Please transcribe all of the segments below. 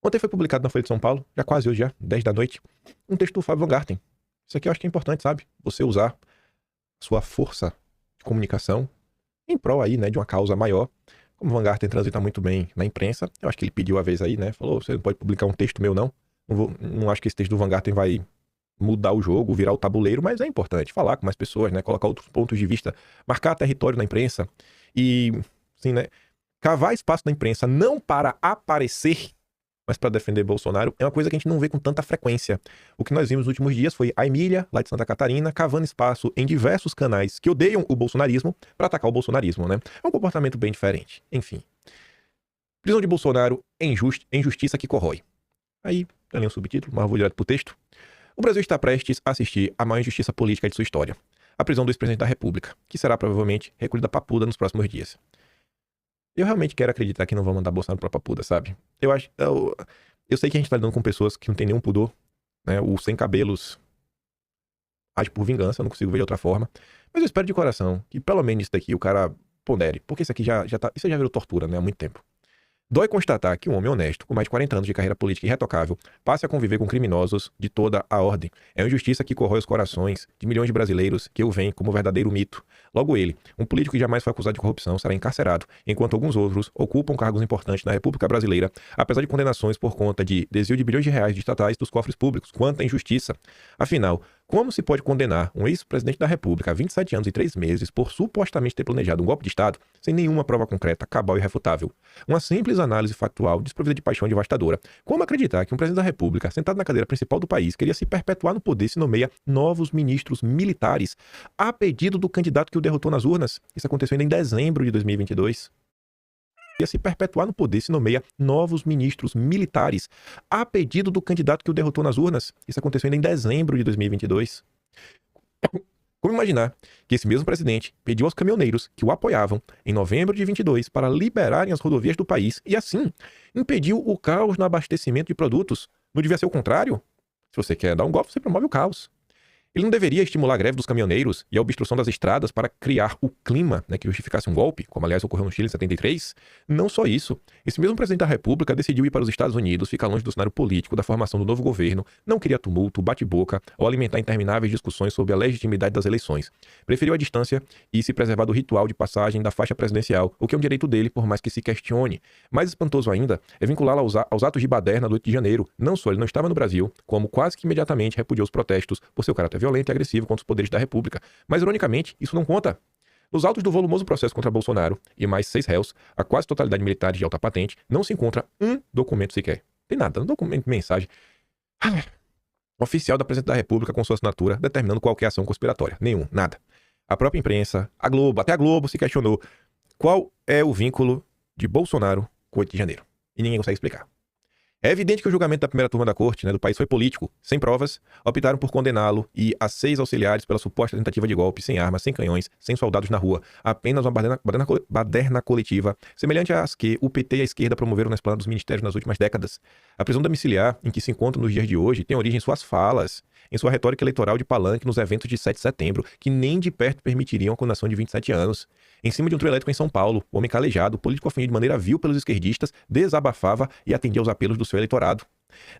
Ontem foi publicado na Folha de São Paulo, já quase hoje, já, 10 da noite, um texto do Fábio Van Garten. Isso aqui eu acho que é importante, sabe? Você usar sua força de comunicação em prol aí, né, de uma causa maior. Como o Van Garten transita muito bem na imprensa, eu acho que ele pediu a vez aí, né? Falou, você não pode publicar um texto meu, não. Não acho que esse texto do Van Garten vai mudar o jogo, virar o tabuleiro, mas é importante falar com mais pessoas, né? Colocar outros pontos de vista, marcar território na imprensa e, assim, né? Cavar espaço na imprensa não para aparecer, mas para defender Bolsonaro, é uma coisa que a gente não vê com tanta frequência. O que nós vimos nos últimos dias foi a Emília, lá de Santa Catarina, cavando espaço em diversos canais que odeiam o bolsonarismo para atacar o bolsonarismo, né? É um comportamento bem diferente. Enfim. Prisão de Bolsonaro é injustiça que corrói. Aí, tem ali um subtítulo, mas vou direto pro texto. O Brasil está prestes a assistir à maior injustiça política de sua história. A prisão do ex-presidente da República, que será provavelmente recolhida papuda nos próximos dias. Eu realmente quero acreditar que não vão mandar Bolsonaro pra papuda, sabe? Eu sei que a gente tá lidando com pessoas que não tem nenhum pudor, né? O sem cabelos age por vingança, eu não consigo ver de outra forma. Mas eu espero de coração que pelo menos isso daqui o cara pondere, porque isso aqui já tá. Isso já virou tortura, né? Há muito tempo. Dói constatar que um homem honesto, com mais de 40 anos de carreira política irretocável, passe a conviver com criminosos de toda a ordem. É uma injustiça que corrói os corações de milhões de brasileiros que o veem como verdadeiro mito. Logo ele, um político que jamais foi acusado de corrupção, será encarcerado, enquanto alguns outros ocupam cargos importantes na República Brasileira, apesar de condenações por conta de desvio de bilhões de reais de estatais dos cofres públicos. Quanta injustiça! Afinal, como se pode condenar um ex-presidente da República a 27 anos e 3 meses por supostamente ter planejado um golpe de Estado sem nenhuma prova concreta, cabal e irrefutável? Uma simples análise factual desprovida de paixão devastadora. Como acreditar que um presidente da República, sentado na cadeira principal do país, queria se perpetuar no poder se nomeia novos ministros militares a pedido do candidato que o derrotou nas urnas? Isso aconteceu ainda em dezembro de 2022. Queria se perpetuar no poder se nomeia novos ministros militares a pedido do candidato que o derrotou nas urnas? Isso aconteceu ainda em dezembro de 2022. Como imaginar que esse mesmo presidente pediu aos caminhoneiros que o apoiavam em novembro de 22 para liberarem as rodovias do país e, assim, impediu o caos no abastecimento de produtos? Não devia ser o contrário? Se você quer dar um golpe, você promove o caos. Ele não deveria estimular a greve dos caminhoneiros e a obstrução das estradas para criar o clima, né, que justificasse um golpe, como aliás ocorreu no Chile em 73? Não só isso. Esse mesmo presidente da República decidiu ir para os Estados Unidos, ficar longe do cenário político, da formação do novo governo, não queria tumulto, bate-boca ou alimentar intermináveis discussões sobre a legitimidade das eleições. Preferiu a distância e se preservar do ritual de passagem da faixa presidencial, o que é um direito dele, por mais que se questione. Mais espantoso ainda é vinculá-lo aos atos de baderna do 8 de janeiro. Não só ele não estava no Brasil, como quase que imediatamente repudiou os protestos por seu caráter violento e agressivo contra os poderes da República. Mas, ironicamente, isso não conta. Nos autos do volumoso processo contra Bolsonaro e mais 6 réus, a quase totalidade militares de alta patente, não se encontra um documento sequer. Tem nada, um documento, mensagem oficial da Presidente da República com sua assinatura determinando qualquer ação conspiratória. Nenhum, nada. A própria imprensa, a Globo, até a Globo se questionou qual é o vínculo de Bolsonaro com o 8 de janeiro. E ninguém consegue explicar. É evidente que o julgamento da primeira turma da corte, né, do país foi político. Sem provas, optaram por condená-lo e a 6 auxiliares pela suposta tentativa de golpe, sem armas, sem canhões, sem soldados na rua. Apenas uma baderna coletiva, semelhante às que o PT e a esquerda promoveram na esplanada dos ministérios nas últimas décadas. A prisão domiciliar, em que se encontra nos dias de hoje, tem origem em suas falas, em sua retórica eleitoral de palanque nos eventos de 7 de setembro, que nem de perto permitiriam a condenação de 27 anos. Em cima de um trio elétrico em São Paulo, o homem calejado, político ofendido de maneira vil pelos esquerdistas, desabafava e atendia aos apelos do seu eleitorado.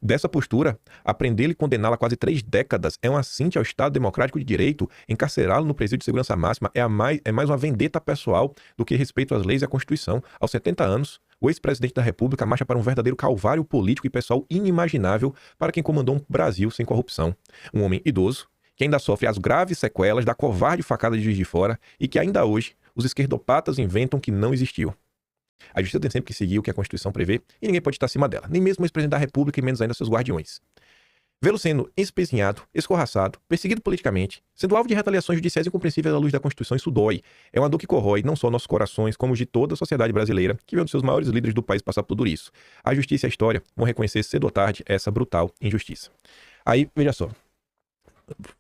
Dessa postura, aprendê-lo e condená-lo a quase 3 décadas é um assinte ao Estado Democrático de Direito. Encarcerá-lo no presídio de segurança máxima é mais uma vendetta pessoal do que respeito às leis e à Constituição. Aos 70 anos, o ex-presidente da República marcha para um verdadeiro calvário político e pessoal inimaginável para quem comandou um Brasil sem corrupção. Um homem idoso, que ainda sofre as graves sequelas da covarde facada de Juiz de Fora e que ainda hoje os esquerdopatas inventam que não existiu. A justiça tem sempre que seguir o que a Constituição prevê e ninguém pode estar acima dela, nem mesmo o ex-presidente da República e menos ainda seus guardiões. Vê-lo sendo espezinhado, escorraçado, perseguido politicamente, sendo alvo de retaliações judiciais incompreensíveis à luz da Constituição, isso dói. É uma dor que corrói não só nossos corações, como os de toda a sociedade brasileira, que vê um dos seus maiores líderes do país passar por tudo isso. A justiça e a história vão reconhecer cedo ou tarde essa brutal injustiça. Aí, veja só.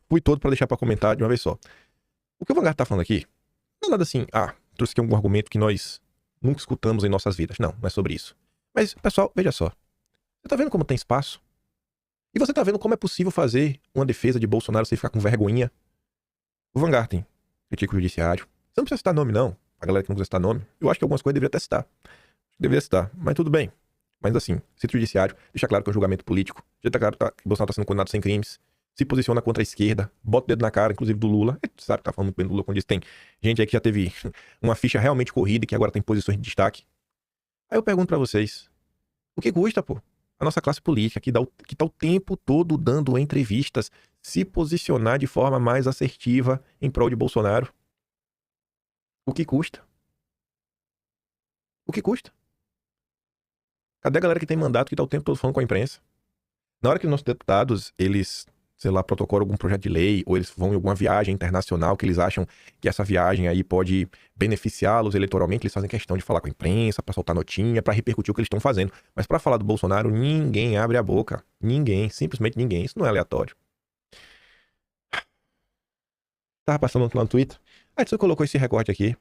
Fui todo para deixar para comentar de uma vez só. O que o Van Garten tá falando aqui não é nada assim, trouxe aqui um argumento que nós nunca escutamos em nossas vidas. Não, não é sobre isso. Mas, pessoal, veja só. Você tá vendo como tem espaço? E você tá vendo como é possível fazer uma defesa de Bolsonaro sem ficar com vergonhinha? O Van Garten critica o judiciário. Você não precisa citar nome, não. A galera que não precisa citar nome. Eu acho que algumas coisas deveria até citar. Deveria citar, mas tudo bem. Mas assim, cita o judiciário, deixa claro que é um julgamento político, já tá claro que Bolsonaro tá sendo condenado sem crimes, se posiciona contra a esquerda, bota o dedo na cara, inclusive do Lula. Sabe, tá falando muito bem do Lula quando diz tem gente aí que já teve uma ficha realmente corrida e que agora tem posições de destaque. Aí eu pergunto pra vocês, o que custa, pô? A nossa classe política, que tá o tempo todo dando entrevistas, se posicionar de forma mais assertiva em prol de Bolsonaro. O que custa? O que custa? Cadê a galera que tem mandato, que tá o tempo todo falando com a imprensa? Na hora que os nossos deputados, eles, sei lá, protocolam algum projeto de lei, ou eles vão em alguma viagem internacional, que eles acham que essa viagem aí pode beneficiá-los eleitoralmente, eles fazem questão de falar com a imprensa, pra soltar notinha, pra repercutir o que eles estão fazendo. Mas pra falar do Bolsonaro, ninguém abre a boca. Ninguém, simplesmente ninguém. Isso não é aleatório. Tava passando lá no Twitter. A Tsu colocou esse recorte aqui.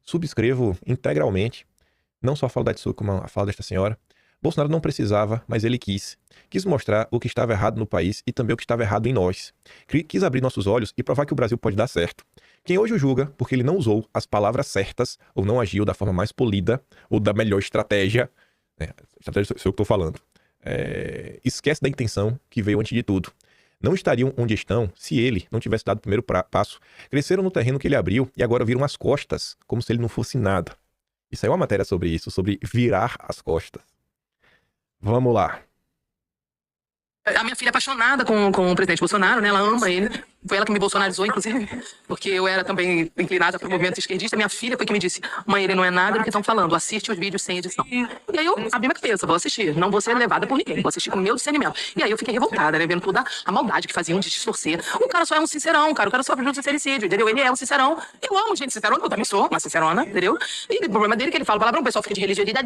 Subscrevo integralmente. Não só a fala da Tsu, como a fala desta senhora. Bolsonaro não precisava, mas ele quis. Quis mostrar o que estava errado no país e também o que estava errado em nós. Quis abrir nossos olhos e provar que o Brasil pode dar certo. Quem hoje o julga porque ele não usou as palavras certas, ou não agiu da forma mais polida, ou da melhor estratégia, estratégia sou eu que estou falando, esquece da intenção que veio antes de tudo. Não estariam onde estão se ele não tivesse dado o primeiro passo. Cresceram no terreno que ele abriu e agora viram as costas, como se ele não fosse nada. Isso aí é uma matéria sobre isso, sobre virar as costas. Vamos lá. A minha filha é apaixonada com o presidente Bolsonaro, né? Ela ama ele. Foi ela que me bolsonarizou, inclusive, porque eu era também inclinada para o movimento esquerdista. Minha filha foi que me disse: mãe, ele não é nada do que estão falando, assiste os vídeos sem edição. E aí eu abri minha cabeça, vou assistir, não vou ser levada por ninguém, vou assistir com o meu discernimento. E aí eu fiquei revoltada, né? Vendo toda a maldade que faziam de distorcer. O cara só é um sincerão, cara, o cara sofre de um sincericídio, entendeu? Ele é um sincerão. Eu amo gente sincerona, eu também sou uma sincerona, entendeu? E o problema dele é que ele fala palavrão, o pessoal fica de religiosidade.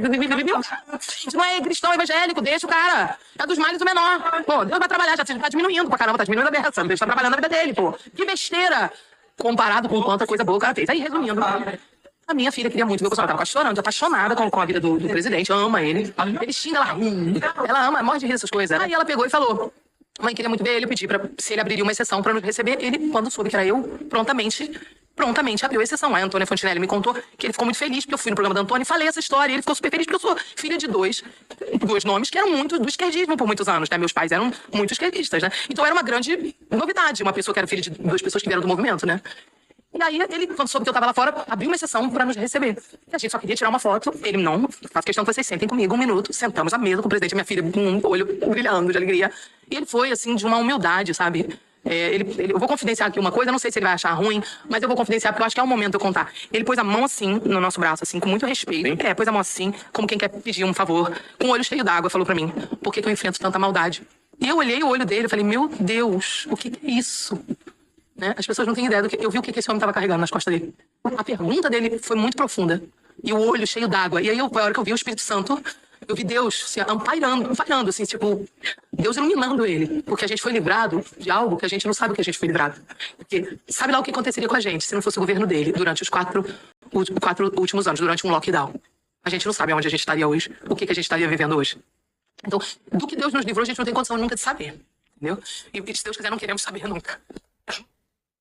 Isso não é cristão evangélico, deixa o cara. É dos males o menor. Pô, Deus vai trabalhar, já tá diminuindo pra caramba, tá diminuindo a beça. Deus tá trabalhando a vida dele, pô. Que besteira comparado com quanta coisa boa o cara fez. Aí, resumindo, a minha filha queria muito ver o Bolsonaro. Tava quase chorando, apaixonada com a vida do presidente, ama ele. Ele xinga, ela ri. Ela ama, morre de rir dessas coisas. Aí ela pegou e falou: mãe, queria muito ver ele, eu pedi se ele abriria uma exceção pra nos receber. Ele, quando soube que era eu, prontamente abriu a exceção. A Antônia Fontinelli me contou que ele ficou muito feliz porque eu fui no programa da Antônia e falei essa história. E ele ficou super feliz porque eu sou filha de dois nomes que eram muito do esquerdismo por muitos anos, né? Meus pais eram muito esquerdistas, né? Então era uma grande novidade, uma pessoa que era filha de duas pessoas que vieram do movimento, né? E aí ele, quando soube que eu tava lá fora, abriu uma exceção pra nos receber. E a gente só queria tirar uma foto. Ele não, faço questão que vocês sentem comigo 1 minuto. Sentamos à mesa com o presidente, minha filha com um olho brilhando de alegria. E ele foi, assim, de uma humildade, sabe? Eu vou confidenciar aqui uma coisa, não sei se ele vai achar ruim, mas eu vou confidenciar porque eu acho que é o momento de eu contar. Ele pôs a mão assim, no nosso braço, assim, com muito respeito. Pôs a mão assim, como quem quer pedir um favor, com o olho cheio d'água, falou pra mim: por que eu enfrento tanta maldade? E eu olhei o olho dele e falei: meu Deus, o que é isso? Né? As pessoas não têm ideia do que... Eu vi o que esse homem estava carregando nas costas dele. A pergunta dele foi muito profunda. E o olho cheio d'água. E aí, a hora que eu vi o Espírito Santo, eu vi Deus assim, ampairando, assim, tipo, Deus iluminando ele. Porque a gente foi livrado de algo que a gente não sabe que a gente foi livrado. Porque sabe lá o que aconteceria com a gente se não fosse o governo dele durante os quatro últimos anos, durante um lockdown. A gente não sabe onde a gente estaria hoje, o que a gente estaria vivendo hoje. Então, do que Deus nos livrou, a gente não tem condição nunca de saber. Entendeu? E se Deus quiser, não queremos saber nunca.